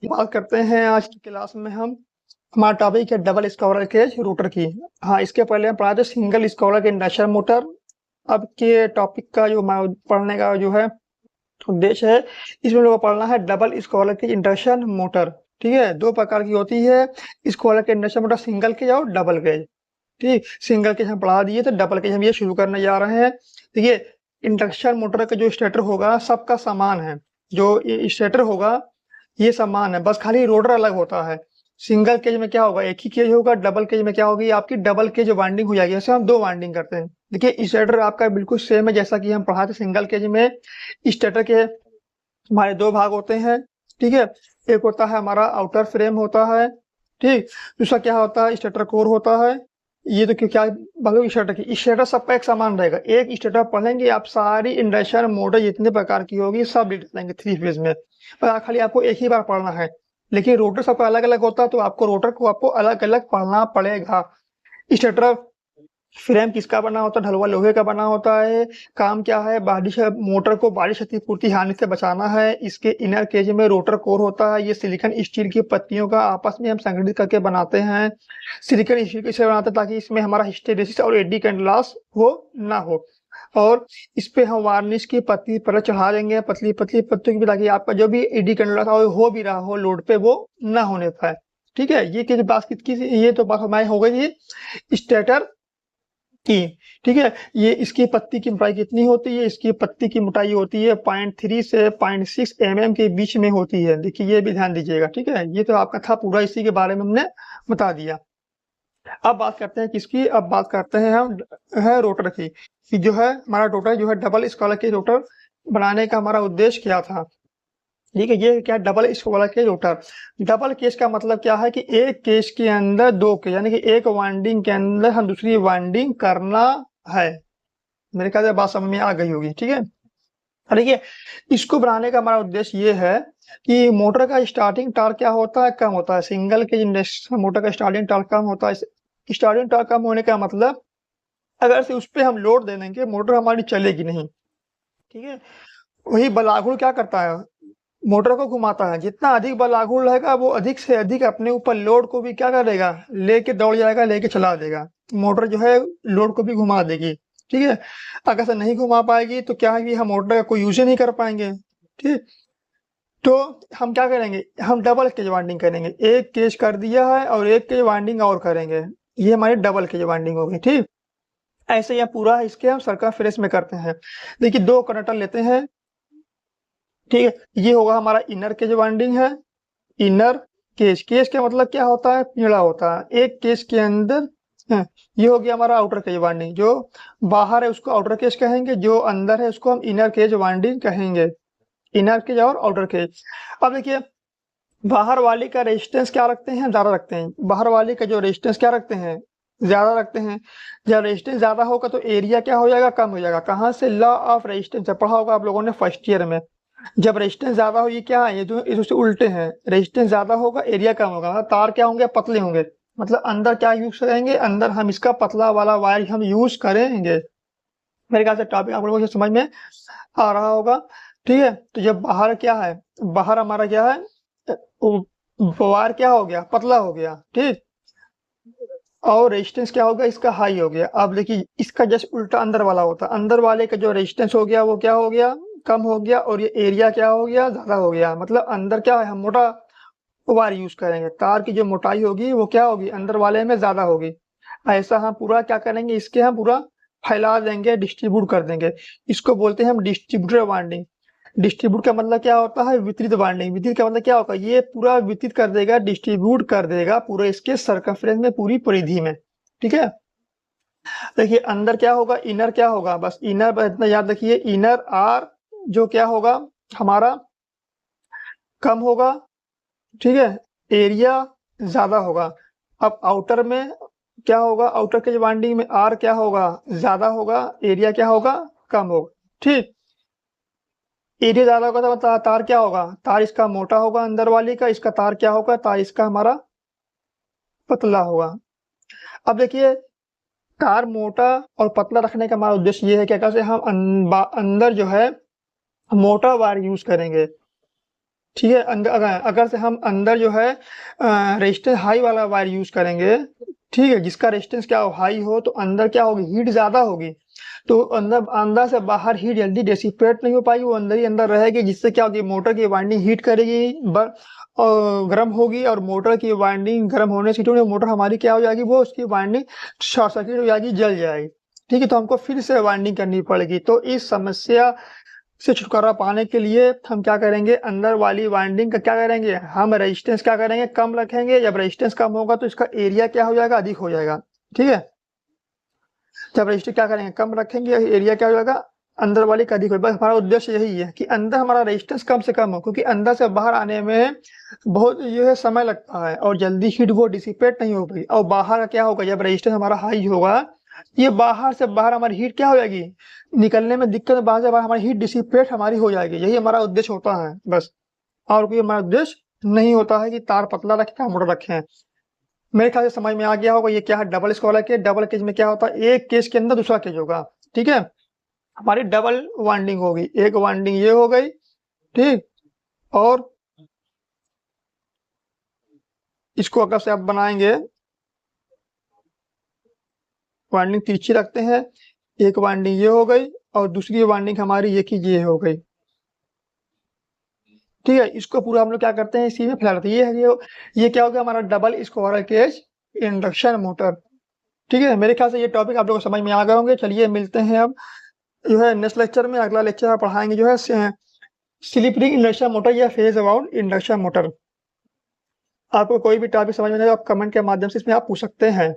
बात करते हैं आज की क्लास में हम हमारा टॉपिक है डबल स्क्वायर केज रोटर की। हाँ, इसके पहले हम पढ़ा थे सिंगल स्क्वायर के इंडक्शन मोटर। अब के टॉपिक का जो पढ़ने का जो है उद्देश्य है, इसमें लोगों को पढ़ना है डबल स्क्वायर की इंडक्शन मोटर। ठीक है, दो प्रकार की होती है स्क्वायर के इंडक्शन मोटर, सिंगल केज और डबल केज। ठीक, सिंगल केज हम पढ़ा दिए तो डबल केज हम ये शुरू करने जा रहे हैं। देखिए, इंडक्शन मोटर का जो स्टेटर होगा सबका समान है, जो स्टेटर होगा ये समान है, बस खाली रोटर अलग होता है। सिंगल केज में क्या होगा, एक ही केज होगा। डबल केज में क्या होगी, आपकी डबल केज वाइंडिंग हो जाएगी। जैसे हम दो वाइंडिंग करते हैं। देखिए, स्टेटर आपका बिल्कुल सेम है जैसा कि हम पढ़ा थे सिंगल केज में। स्टेटर के हमारे दो भाग होते हैं। ठीक है, एक होता है हमारा आउटर फ्रेम होता है। ठीक, दूसरा क्या होता है, स्टेटर कोर होता है। ये तो क्या मतलब स्टेटर की स्टेटर सबका एक समान रहेगा। एक स्टेटर पढ़ेंगे आप, सारी इंडक्शन मोटर जितने प्रकार की होगी सब डिटेल लेंगे थ्री फेज में, पर खाली आपको एक ही बार पढ़ना है। लेकिन रोटर सबका अलग अलग होता है, तो आपको रोटर को आपको अलग अलग पढ़ना पड़ेगा। स्टेटर फ्रेम किसका बना होता है, ढलुआ लोहे का बना होता है। काम क्या है, बारिश मोटर को बारिश क्षतिपूर्ति हानि से बचाना है। इसके इनर केज में रोटर कोर होता है, ये सिलिकॉन स्टील की पत्तियों का आपस में हम संगठित करके बनाते हैं। सिलिकॉन स्टील इसलिए बनाते हैं ताकि इसमें हमारा हिस्टेरेसिस और एडी करंट लॉस वो ना हो। और इस पे हम वार्निश की पतली परत चढ़ा देंगे, पतली पतली पत्तियों की, ताकि आपका जो भी एडी करंट लॉस हो भी रहा हो लोड पे वो ना होने पाए। ठीक है, ये की बात की ये तो बात हमारी हो गई स्टेटर की। ठीक है, ये इसकी पत्ती की मोटाई कितनी होती है, इसकी पत्ती की मोटाई होती है 0.3 से 0.6 mm के बीच में होती है। देखिए, ये भी ध्यान दीजिएगा। ठीक है, ये तो आपका था पूरा, इसी के बारे में हमने बता दिया। अब बात करते हैं किसकी, अब बात करते हैं हम है रोटर की, कि जो है हमारा रोटर जो है डबल स्क्वायर के रोटर बनाने का हमारा उद्देश्य क्या था। ठीक है, ये क्या डबल स्क्वायर के रोटर। डबल केस का मतलब क्या है कि एक केस के अंदर दो केस, यानी कि एक वाइंडिंग के अंदर हम दूसरी वाइंडिंग करना है। मेरे ख्याल से बात समझ में आ गई होगी। ठीक है, देखिए, इसको बनाने का हमारा उद्देश्य ये है कि मोटर का स्टार्टिंग टॉर्क क्या होता है, कम होता है। सिंगल के इंडक्शन मोटर का स्टार्टिंग टॉर्क कम होता है। स्टार्टिंग टॉर्क कम होने का मतलब, अगर से उस पर हम लोड दे देंगे मोटर हमारी चलेगी नहीं। ठीक है, वही बलाघुड़ क्या करता है, मोटर को घुमाता है। जितना अधिक बलाघुड़ रहेगा वो अधिक से अधिक अपने ऊपर लोड को भी क्या करेगा, लेके दौड़ जाएगा, लेके चला देगा। मोटर जो है लोड को भी घुमा देगी। ठीक है, अगर से नहीं घुमा पाएगी तो क्या है कि हम मोटर का कोई यूज ही नहीं कर पाएंगे। ठीक, तो हम क्या करेंगे, हम डबल केज वाइंडिंग करेंगे। एक केज कर दिया है और एक केज वाइंडिंग और करेंगे, ये हमारी डबल केज वाइंडिंग होगी। ठीक, ऐसे यह पूरा इसके हम सर्कमफ्रेंस में करते हैं। देखिए, दो कंडक्टर लेते हैं। ठीक है, ये होगा हमारा इनर केज वाइंडिंग है। इनर केज, केज का मतलब क्या होता है, पिंजड़ा होता है एक केज के अंदर है। ये हो गया हमारा आउटर केज वाइंडिंग, जो बाहर है उसको आउटर केज कहेंगे, जो अंदर है उसको हम इनर केज वाइंडिंग कहेंगे। इनर केज और आउटर केज। अब देखिए, बाहर वाले का रेजिस्टेंस क्या रखते हैं, ज्यादा रखते हैं। बाहर वाले का जो रेजिस्टेंस क्या रखते हैं, ज्यादा रखते हैं। जब रेजिस्टेंस ज्यादा होगा तो एरिया क्या हो जाएगा, कम हो जाएगा। कहाँ से, लॉ ऑफ रेजिस्टेंस पढ़ा होगा आप लोगों ने फर्स्ट ईयर में। जब रेजिस्टेंस ज्यादा हो, ये क्या है, ये जो इससे उल्टे हैं। रेजिस्टेंस ज्यादा होगा, एरिया कम होगा, मतलब तार क्या होंगे, पतले होंगे। मतलब अंदर क्या यूज करेंगे, अंदर हम इसका पतला वाला वायर हम यूज करेंगे। मेरे ख्याल से टॉपिक आप लोगों को समझ में आ रहा होगा। ठीक है, तो जब बाहर क्या है, बाहर हमारा क्या है, वायर क्या हो गया, पतला हो गया। ठीक, और रेजिस्टेंस क्या होगा, इसका हाई हो गया। अब देखिए, इसका जस्ट उल्टा अंदर वाला होता है। अंदर वाले का जो रेजिस्टेंस हो गया वो क्या हो गया, कम हो गया, और ये एरिया क्या हो गया, ज्यादा हो गया। मतलब अंदर क्या है, हम मोटा वायर यूज करेंगे। तार की जो मोटाई होगी वो क्या होगी, अंदर वाले में ज्यादा होगी। ऐसा हम पूरा क्या करेंगे, इसके हम पूरा फैला देंगे, डिस्ट्रीब्यूट कर देंगे। इसको बोलते हैं हम डिस्ट्रीब्यूटर वाइंडिंग। डिस्ट्रीब्यूट का मतलब क्या होता है, वितरित वाइंडिंग। वितरित का मतलब क्या होगा, ये पूरा वितरित कर देगा, डिस्ट्रीब्यूट कर देगा पूरे इसके सर्कमफ्रेंस में, पूरी परिधि में। ठीक है, देखिए अंदर क्या होगा, इनर क्या होगा, बस इनर इतना याद रखिए, इनर आर जो क्या होगा हमारा कम होगा। ठीक है, एरिया ज्यादा होगा। अब आउटर में क्या होगा, आउटर के वाइंडिंग में आर क्या होगा, ज्यादा होगा, एरिया क्या होगा, कम होगा। ठीक, एरिया ज्यादा होगा तो तार क्या होगा, तार इसका मोटा होगा अंदर वाली का, इसका तार क्या होगा, तार इसका हमारा पतला होगा। अब देखिए, तार मोटा और पतला रखने का हमारा उद्देश्य ये है कि कैसे हम अंदर जो है मोटा वायर यूज करेंगे। ठीक है। अगर से हम अंदर जो है रेजिस्टेंस हाई वाला वायर यूज करेंगे, ठीक है, जिसका रेजिस्टेंस क्या हो, हाई हो, तो अंदर क्या होगी, हीट ज्यादा होगी, तो अंदर अंदर से बाहर हीट जल्दी डिसिपेट नहीं हो पाएगी, वो अंदर ही अंदर रहेगी, जिससे क्या होगी, मोटर की वाइंडिंग हीट करेगी और गर्म होगी, और मोटर की वाइंडिंग गर्म होने से मोटर हमारी क्या हो जाएगी, वो उसकी वाइंडिंग शॉर्ट सर्किट हो जाएगी, जल जाएगी। ठीक है, तो हमको फिर से वाइंडिंग करनी पड़ेगी। तो इस समस्या से छुटकारा पाने के लिए हम क्या करेंगे, अंदर वाली वाइंडिंग का क्या करेंगे, हम रेजिस्टेंस क्या करेंगे, कम रखेंगे। जब रेजिस्टेंस कम होगा तो इसका एरिया क्या हो जाएगा, अधिक हो जाएगा। ठीक है, जब रेजिस्टेंस क्या करेंगे, कम रखेंगे, एरिया क्या हो जाएगा, अंदर वाली का अधिक हो। बस हमारा उद्देश्य यही है कि अंदर हमारा रेजिस्टेंस कम से कम हो, क्योंकि अंदर से बाहर आने में बहुत जो है समय लगता है और जल्दी हीट वो डिसिपेट नहीं हो पाई। और बाहर का क्या होगा, जब रेजिस्टेंस हमारा हाई होगा, ये बाहर से बाहर हमारी हीट क्या हो जाएगी, निकलने में दिक्कत, बाहर से बाहर हमारी हीट डिसिपेट हमारी हो जाएगी। यही हमारा उद्देश्य होता है बस, और कोई हमारा उद्देश्य नहीं होता है कि तार पतला रखें या मोटा रखें। मेरे ख्याल से समझ में आ गया होगा ये क्या है, double squirrel cage. Double cage में क्या होता है, एक केज के अंदर दूसरा केज होगा। ठीक है, हमारी डबल वाइंडिंग होगी, एक वाइंडिंग ये हो गई, ठीक, और इसको अगर से आप बनाएंगे, वाइंडिंग तिरछी रखते हैं, एक वाइंडिंग ये हो गई और दूसरी वाइंडिंग हमारी ये हो गई। ठीक है, इसको पूरा हम लोग क्या करते हैं, इसी में फैला देते हैं। ये क्या हो गया, हमारा double square cage induction motor. ठीक है, मेरे ख्याल से ये टॉपिक आप लोगों को समझ में आ गए होंगे। चलिए मिलते हैं अब जो है नेक्स्ट लेक्चर में। अगला लेक्चर पढ़ाएंगे जो है स्लिप रिंग इंडक्शन मोटर या फेज अबाउट इंडक्शन मोटर। आपको कोई भी टॉपिक समझ में नहीं आए तो आप कमेंट के माध्यम से इसमें आप पूछ सकते हैं।